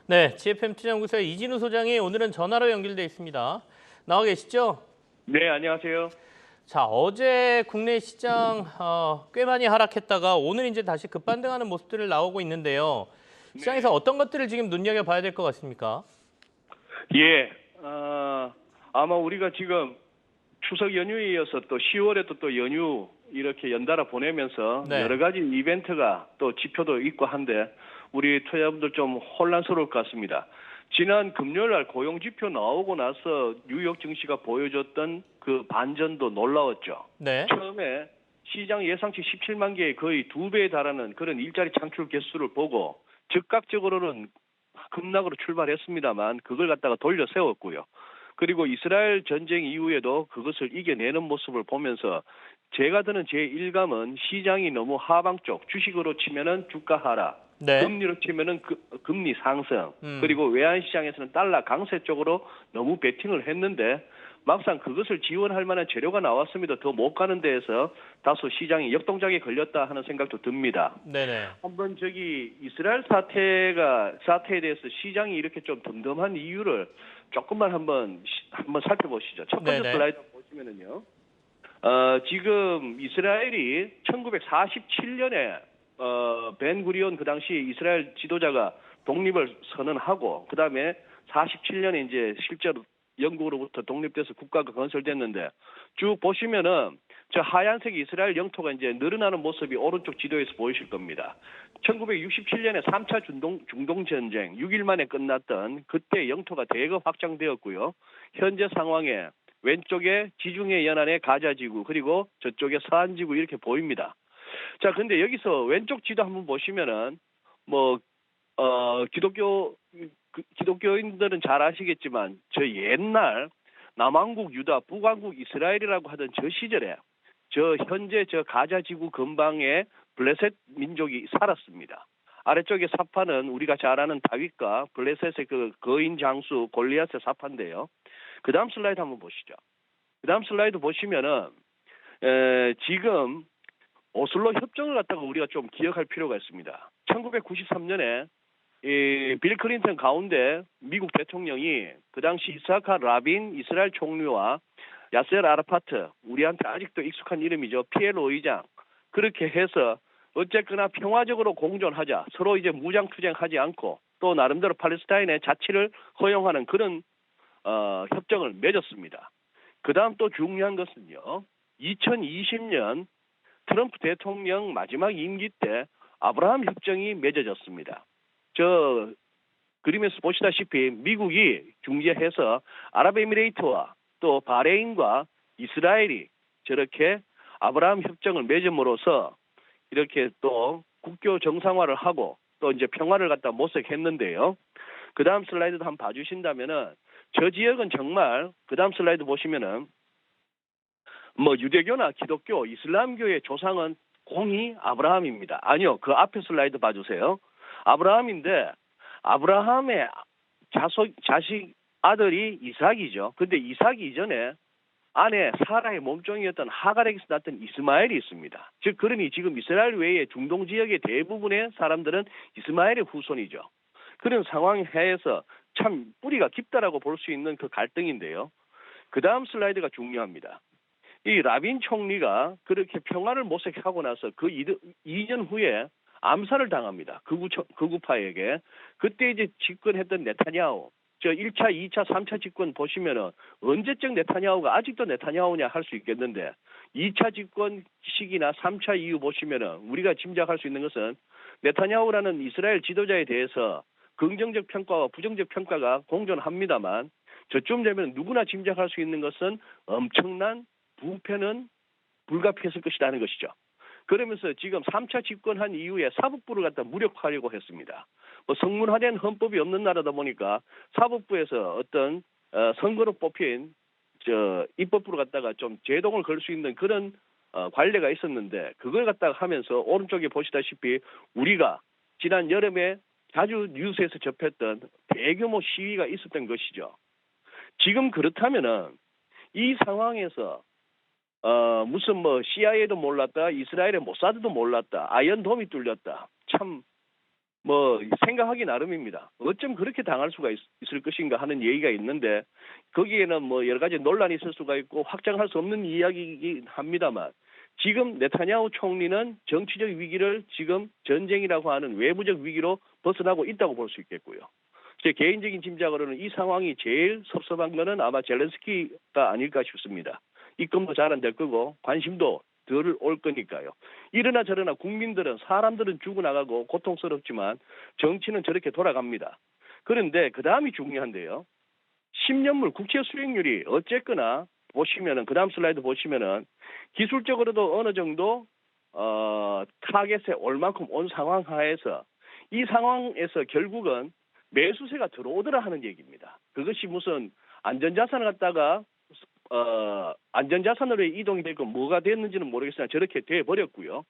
네, GFM 투자연구소의 이진우 소장이 오늘은 전화로 연결돼 있습니다. 나와 계시죠? 네, 안녕하세요. 자, 어제 국내 시장 꽤 많이 하락했다가 오늘 이제 다시 급반등하는 모습들을 나오고 있는데요. 시장에서 네. 어떤 것들을 지금 눈여겨봐야 될 것 같습니까? 예, 아마 우리가 지금 추석 연휴에 이어서 또 10월에도 또 연휴 이렇게 연달아 보내면서 네, 여러 가지 이벤트가 또 지표도 있고 한데 우리 투자자분들 좀 혼란스러울 것 같습니다. 지난 금요일 날 고용 지표 나오고 나서 뉴욕 증시가 보여줬던 그 반전도 놀라웠죠. 네, 처음에 시장 예상치 17만 개의 거의 2배에 달하는 그런 일자리 창출 개수를 보고 즉각적으로는 급락으로 출발했습니다만 그걸 갖다가 돌려 세웠고요. 그리고 이스라엘 전쟁 이후에도 그것을 이겨내는 모습을 보면서 제가 드는 제 일감은 시장이 너무 하방 쪽, 주식으로 치면은 주가 하락, 네, 금리로 치면은 금리 상승, 음, 그리고 외환 시장에서는 달러 강세 쪽으로 너무 베팅을 했는데 막상 그것을 지원할 만한 재료가 나왔습니다. 더 못 가는 데에서 다소 시장이 역동작에 걸렸다 하는 생각도 듭니다. 네네, 한번 저기 이스라엘 사태에 대해서 시장이 이렇게 좀 덤덤한 이유를 조금만 한번 살펴보시죠. 첫 번째 네네, 슬라이드 보시면은요. 지금 이스라엘이 1947년에 벤 구리온 그 당시 이스라엘 지도자가 독립을 선언하고 그다음에 47년에 이제 실제로 영국으로부터 독립돼서 국가가 건설됐는데 쭉 보시면은 저 하얀색 이스라엘 영토가 이제 늘어나는 모습이 오른쪽 지도에서 보이실 겁니다. 1967년에 3차 중동 전쟁 6일 만에 끝났던 그때 영토가 대거 확장되었고요. 현재 상황에 왼쪽에 지중해 연안의 가자지구 그리고 저쪽에 서안지구 이렇게 보입니다. 자, 근데 여기서 왼쪽 지도 한번 보시면은 뭐 기독교인들은 잘 아시겠지만 저 옛날 남왕국 유다, 북왕국 이스라엘이라고 하던 저 시절에 저 현재 저 가자 지구 근방에 블레셋 민족이 살았습니다. 아래쪽에 사파는 우리가 잘 아는 다윗과 블레셋의 그 거인 장수 골리앗의 사파인데요. 그 다음 슬라이드 한번 보시죠. 그 다음 슬라이드 보시면은 지금 오슬로 협정을 갖다가 우리가 좀 기억할 필요가 있습니다. 1993년에 빌 클린턴 가운데 미국 대통령이 그 당시 이스하카 라빈 이스라엘 총리와 야세르 아라파트 우리한테 아직도 익숙한 이름이죠. PLO 의장 그렇게 해서 어쨌거나 평화적으로 공존하자 서로 이제 무장투쟁하지 않고 또 나름대로 팔레스타인의 자치를 허용하는 그런 협정을 맺었습니다. 그 다음 또 중요한 것은요. 2020년 트럼프 대통령 마지막 임기 때 아브라함 협정이 맺어졌습니다. 저 그림에서 보시다시피 미국이 중재해서 아랍에미레이트와 또 바레인과 이스라엘이 저렇게 아브라함 협정을 맺음으로써 이렇게 또 국교 정상화를 하고 또 이제 평화를 갖다 모색했는데요. 그 다음 슬라이드도 한번 봐주신다면은 저 지역은 정말 그 다음 슬라이드 보시면은 뭐 유대교나 기독교, 이슬람교의 조상은 공이 아브라함입니다. 아니요, 그 앞에 슬라이드 봐주세요. 아브라함인데 아브라함의 자식 아들이 이삭이죠. 근데 이삭 이전에 아내 사라의 몸종이었던 하갈에게서 났던 이스마엘이 있습니다. 즉 그러니 지금 이스라엘 외에 중동 지역의 대부분의 사람들은 이스마엘의 후손이죠. 그런 상황 하에서 참 뿌리가 깊다라고 볼 수 있는 그 갈등인데요. 그 다음 슬라이드가 중요합니다. 이 라빈 총리가 그렇게 평화를 모색하고 나서 그 2년 후에 암살을 당합니다. 극우파에게. 그때 이제 집권했던 네타냐후. 저 1차, 2차, 3차 집권 보시면은 언제적 네타냐후가 아직도 네타냐후냐 할 수 있겠는데 2차 집권 시기나 3차 이후 보시면은 우리가 짐작할 수 있는 것은 네타냐후라는 이스라엘 지도자에 대해서 긍정적 평가와 부정적 평가가 공존합니다만 저쯤 되면 누구나 짐작할 수 있는 것은 엄청난 부패는 불가피했을 것이라는 것이죠. 그러면서 지금 3차 집권한 이후에 사법부를 갖다 무력화하려고 했습니다. 뭐 성문화된 헌법이 없는 나라다 보니까 사법부에서 어떤 선거로 뽑힌 입법부를 갖다가 좀 제동을 걸 수 있는 그런 관례가 있었는데 그걸 갖다가 하면서 오른쪽에 보시다시피 우리가 지난 여름에 자주 뉴스에서 접했던 대규모 시위가 있었던 것이죠. 지금 그렇다면은 이 상황에서 무슨 뭐 CIA도 몰랐다, 이스라엘의 모사드도 몰랐다, 아이언돔이 뚫렸다. 참 뭐 생각하기 나름입니다. 어쩜 그렇게 당할 수가 있을 것인가 하는 얘기가 있는데 거기에는 뭐 여러 가지 논란이 있을 수가 있고 확정할 수 없는 이야기이긴 합니다만 지금 네타냐후 총리는 정치적 위기를 지금 전쟁이라고 하는 외부적 위기로 벗어나고 있다고 볼 수 있겠고요. 제 개인적인 짐작으로는 이 상황이 제일 섭섭한 거는 아마 젤렌스키가 아닐까 싶습니다. 입금도 잘 안 될 거고 관심도 덜 올 거니까요. 이러나 저러나 국민들은 사람들은 죽어나가고 고통스럽지만 정치는 저렇게 돌아갑니다. 그런데 그 다음이 중요한데요. 10년물 국채 수익률이 어쨌거나 보시면은 그 다음 슬라이드 보시면은 기술적으로도 어느 정도 타겟에 올 만큼 온 상황 하에서 이 상황에서 결국은 매수세가 들어오더라 하는 얘기입니다. 그것이 무슨 안전자산을 갖다가 안전자산으로 이동이 되고 뭐가 됐는지는 모르겠으나 저렇게 돼 버렸고요.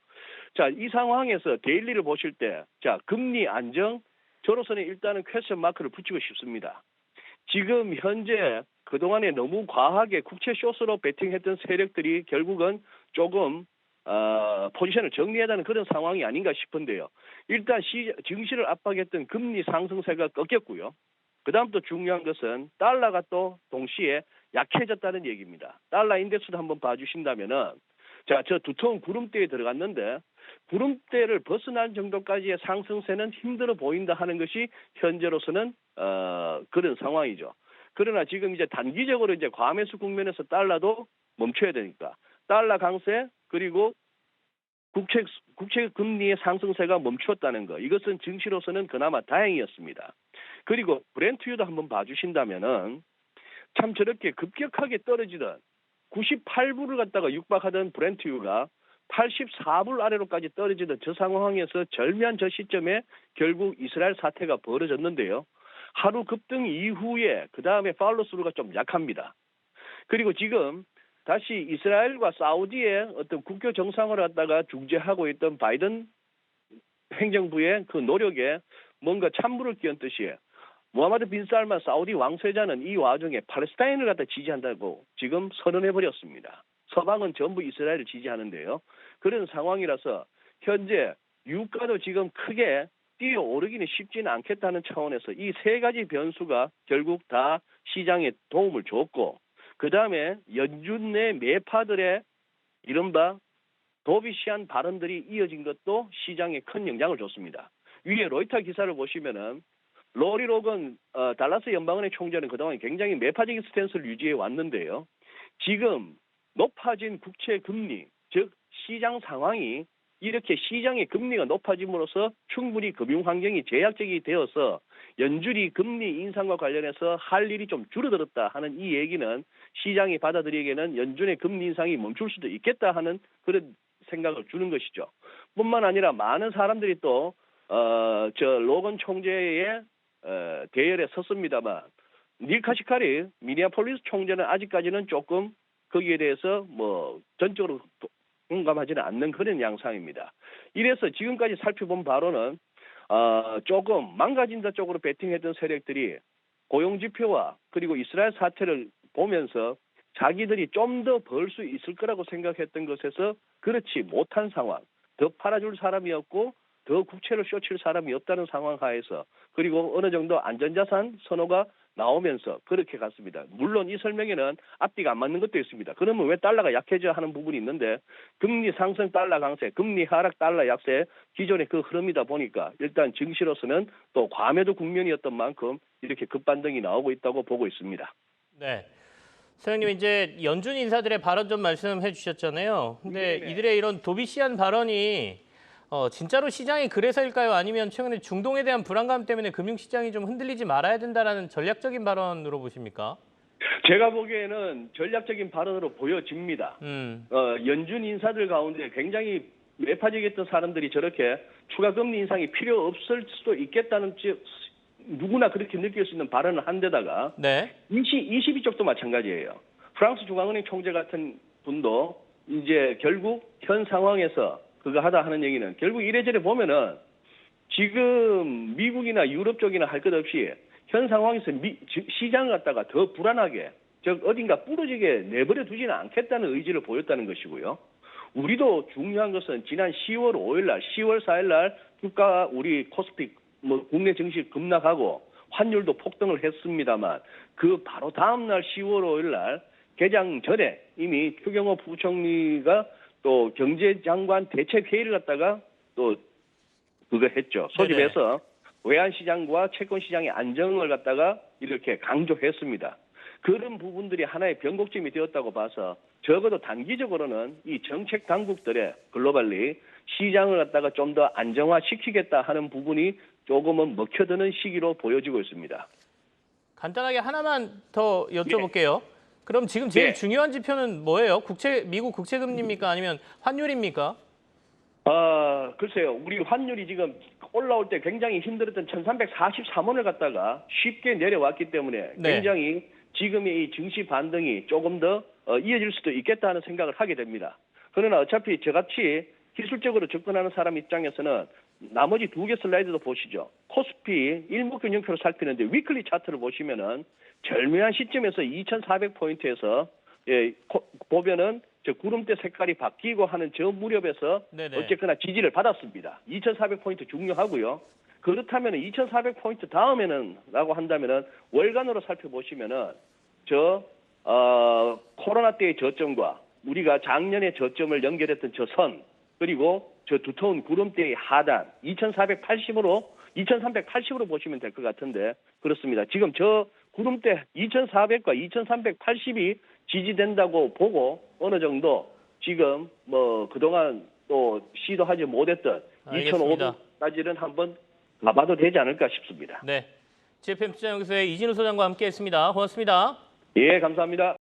자, 이 상황에서 데일리를 보실 때, 자, 금리 안정, 저로서는 일단은 퀘스천 마크를 붙이고 싶습니다. 지금 현재 그동안에 너무 과하게 국채 숏으로 베팅했던 세력들이 결국은 조금 포지션을 정리해야 하는 그런 상황이 아닌가 싶은데요. 일단 증시를 압박했던 금리 상승세가 꺾였고요. 그 다음 또 중요한 것은 달러가 또 동시에 약해졌다는 얘기입니다. 달러 인덱스도 한번 봐주신다면은 자, 저 두터운 구름대에 들어갔는데 구름대를 벗어날 정도까지의 상승세는 힘들어 보인다 하는 것이 현재로서는 그런 상황이죠. 그러나 지금 이제 단기적으로 이제 과매수 국면에서 달러도 멈춰야 되니까 달러 강세 그리고 국채 금리의 상승세가 멈추었다는 거. 이것은 증시로서는 그나마 다행이었습니다. 그리고 브렌트유도 한번 봐주신다면은 참 저렇게 급격하게 떨어지던 98불을 갖다가 육박하던 브렌트유가 84불 아래로까지 떨어지던 저 상황에서 절묘한 저 시점에 결국 이스라엘 사태가 벌어졌는데요. 하루 급등 이후에 그 다음에 팔로스루가 좀 약합니다. 그리고 지금 다시 이스라엘과 사우디의 어떤 국교 정상을 갖다가 중재하고 있던 바이든 행정부의 그 노력에 뭔가 찬물을 끼얹 듯이 무하마드 빈 살만 사우디 왕세자는 이 와중에 팔레스타인을 갖다 지지한다고 지금 선언해버렸습니다. 서방은 전부 이스라엘을 지지하는데요. 그런 상황이라서 현재 유가도 지금 크게 뛰어오르기는 쉽지는 않겠다는 차원에서 이 세 가지 변수가 결국 다 시장에 도움을 줬고 그 다음에 연준 내 매파들의 이른바 도비시한 발언들이 이어진 것도 시장에 큰 영향을 줬습니다. 위에 로이터 기사를 보시면은 로리 로건 달라스 연방은행 총재는 그동안 굉장히 매파적인 스탠스를 유지해 왔는데요. 지금 높아진 국채 금리, 즉 시장 상황이 이렇게 시장의 금리가 높아짐으로써 충분히 금융 환경이 제약적이 되어서 연준이 금리 인상과 관련해서 할 일이 좀 줄어들었다 하는 이 얘기는 시장이 받아들이기에는 연준의 금리 인상이 멈출 수도 있겠다 하는 그런 생각을 주는 것이죠. 뿐만 아니라 많은 사람들이 또 저 로건 총재의 대열에 섰습니다만 닐 카시카리 미니애폴리스 총재는 아직까지는 조금 거기에 대해서 뭐 전적으로 공감하지는 않는 그런 양상입니다. 이래서 지금까지 살펴본 바로는 조금 망가진다 쪽으로 베팅했던 세력들이 고용지표와 그리고 이스라엘 사태를 보면서 자기들이 좀 더 벌 수 있을 거라고 생각했던 것에서 그렇지 못한 상황, 더 팔아줄 사람이 없고 더 국채를 쏘칠 사람이 없다는 상황 하에서 그리고 어느 정도 안전자산 선호가 나오면서 그렇게 갔습니다. 물론 이 설명에는 앞뒤가 안 맞는 것도 있습니다. 그러면 왜 달러가 약해져 하는 부분이 있는데 금리 상승 달러 강세, 금리 하락 달러 약세 기존의 그 흐름이다 보니까 일단 증시로서는 또 과매도 국면이었던 만큼 이렇게 급반등이 나오고 있다고 보고 있습니다. 네. 소장님 이제 연준 인사들의 발언 좀 말씀해 주셨잖아요. 근데 네네. 이들의 이런 도비시한 발언이 진짜로 시장이 그래서일까요? 아니면 최근에 중동에 대한 불안감 때문에 금융시장이 좀 흔들리지 말아야 된다라는 전략적인 발언으로 보십니까? 제가 보기에는 전략적인 발언으로 보여집니다. 연준 인사들 가운데 굉장히 매파적이었던 사람들이 저렇게 추가 금리 인상이 필요 없을 수도 있겠다는 누구나 그렇게 느낄 수 있는 발언을 한 데다가 네. 22쪽도 마찬가지예요. 프랑스 중앙은행 총재 같은 분도 이제 결국 현 상황에서 그거 하다 하는 얘기는 결국 이래저래 보면은 지금 미국이나 유럽 쪽이나 할 것 없이 현 상황에서 시장을 갖다가 더 불안하게 즉 어딘가 부러지게 내버려 두지는 않겠다는 의지를 보였다는 것이고요. 우리도 중요한 것은 지난 10월 5일 날, 10월 4일 날 주가 우리 코스피 뭐 국내 증시 급락하고 환율도 폭등을 했습니다만 그 바로 다음 날 10월 5일 날 개장 전에 이미 추경호 부총리가 또 경제장관 대책 회의를 갖다가 또 그거 했죠. 소집해서 외환시장과 채권시장의 안정을 갖다가 이렇게 강조했습니다. 그런 부분들이 하나의 변곡점이 되었다고 봐서 적어도 단기적으로는 이 정책 당국들의 글로벌리 시장을 갖다가 좀 더 안정화시키겠다 하는 부분이 조금은 먹혀드는 시기로 보여지고 있습니다. 간단하게 하나만 더 여쭤볼게요. 그럼 지금 제일 예. 중요한 지표는 뭐예요? 미국 국채금리입니까? 아니면 환율입니까? 글쎄요. 우리 환율이 지금 올라올 때 굉장히 힘들었던 1343원을 갖다가 쉽게 내려왔기 때문에 네. 굉장히 지금의 이 증시 반등이 조금 더 이어질 수도 있겠다는 생각을 하게 됩니다. 그러나 어차피 저같이 기술적으로 접근하는 사람 입장에서는 나머지 두 개 슬라이드도 보시죠. 코스피 일목균형표를 살피는데 위클리 차트를 보시면은 절묘한 시점에서 2,400포인트에서 보면은 저 구름대 색깔이 바뀌고 하는 저 무렵에서 네네. 어쨌거나 지지를 받았습니다. 2,400포인트 중요하고요. 그렇다면 2,400포인트 다음에는 라고 한다면은 월간으로 살펴보시면은 코로나 때의 저점과 우리가 작년의 저점을 연결했던 저 선 그리고 저 두터운 구름대의 하단 2,380으로 보시면 될 것 같은데 그렇습니다. 지금 저 구름대 2,400과 2,380이 지지된다고 보고 어느 정도 지금 뭐 그동안 또 시도하지 못했던 알겠습니다. 2,500까지는 한번 가봐도 되지 않을까 싶습니다. 네. GFM 투자연구소의 이진우 소장과 함께했습니다. 고맙습니다. 예, 감사합니다.